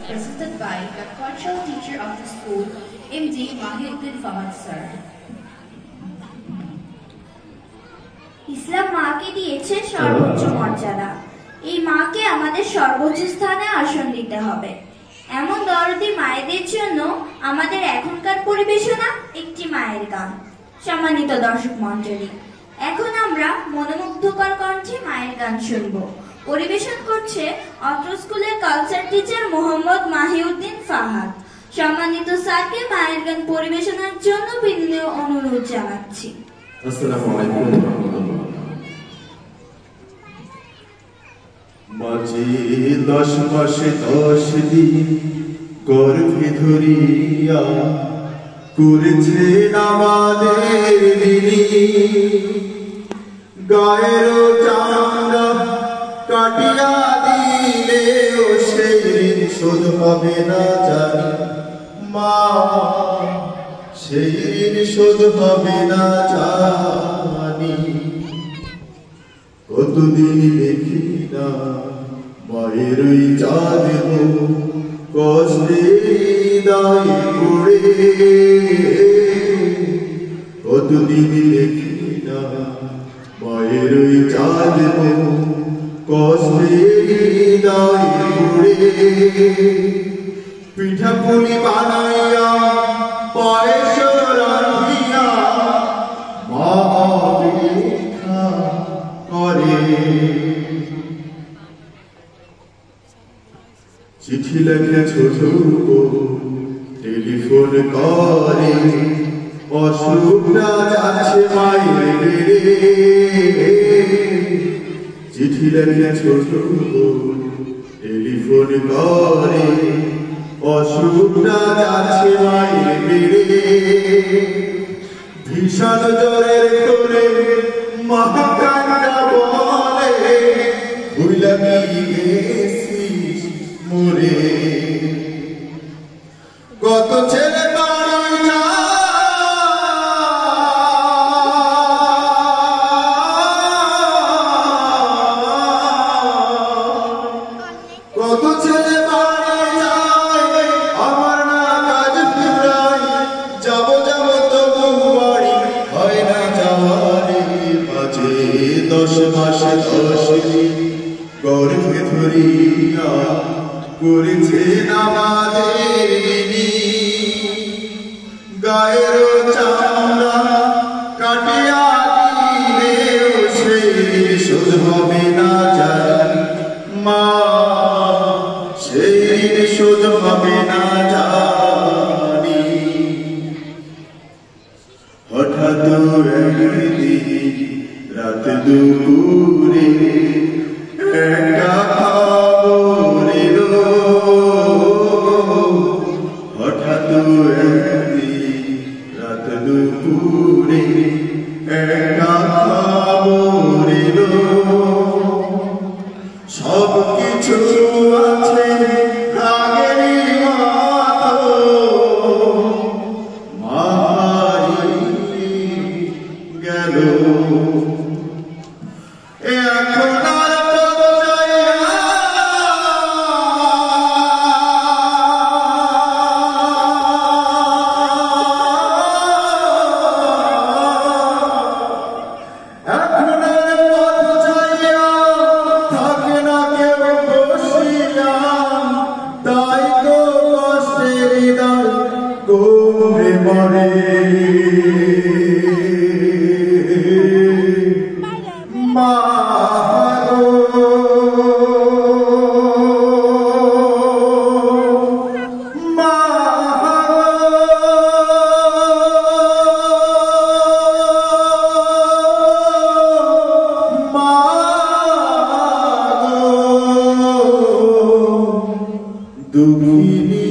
presented by the cultural teacher of the school, MD Mahiuddin Fahad sir. ইসলাম মাকে দিয়েছে সর্বোচ্চ মর্যাদা। এই মাকে আমাদের সর্বোচ্চ স্থানে আসন দিতে হবে। এমন দরদি মায়েদের জন্য আমাদের এখনকার পরিবেশনা একটি মায়ের গান। সম্মানিত দর্শক মণ্ডলী, এখন আমরা মনোমুগ্ধকর কণ্ঠে মায়ের গান শুনব। পরিবেশন করছে অত্র স্কুলের কালচার টিচার মোহাম্মদ মাহিউদ্দিন ফাহাদ। সম্মানিত স্যারকে মায়ের গান পরিবেশনার জন্য বিনীত অনুরোধ জানাচ্ছি। আসসালামু আলাইকুম। মাঝে 10 মাসে 10 দিন গর্ভে ধরিয়া করেছে আমাদের দিনী, গায়ের চামড়া কাটিয়া দিলেও সেই ঋণ শোধ হবে না জানি মা, সেই ঋণ শোধ হবে না জানি। কতদিন দেখি না মায়ের ওই চাঁদ কষ্টে দায়ে পড়ে, কতদিন দেখি না মায়ের ওই চাঁদ কষ্টে দায়ে পড়ে। পিঠা পুলি বানাইয়া পায়েস রান্ধিয়া মা অপেক্ষা করে, চিঠি লেখে ছোট টেলিফোন করে, অসুখটা যাচ্ছে মায়ের রে। চিঠি লেখে ছোট টেলিফোন করে, অসুখটা যাচ্ছে মায়ের রে। ভীষণ জ্বরের তোরে মহাকান্ডা বলে, ভুলা কি গেছিস মোরে। কত ছেলে বাড়ি যায়, কত ছেলে বাড়ি যায়, আমার না কাজ ফুরায়, যাব যাব তবু বাড়ি হয় না যাওয়ারে। মাঝে 10 মাসে 10 দিন গর্ভে ধরিয়া করেছে আমাদের দিনী, গায়ের চামড়া কাটিয়া দিলেও সেই শোধ হবে না জানি মা, সেই শোধ হবে না জানি। হঠাৎ একদিন রাত দুপুরে একটা খবর এলো, হঠাৎ একদিন রাত দুপুরে একটা খবর এলো, সব কিছু আছে আগেরই মতো, মাই গেল। এখন আর দুঃখিনী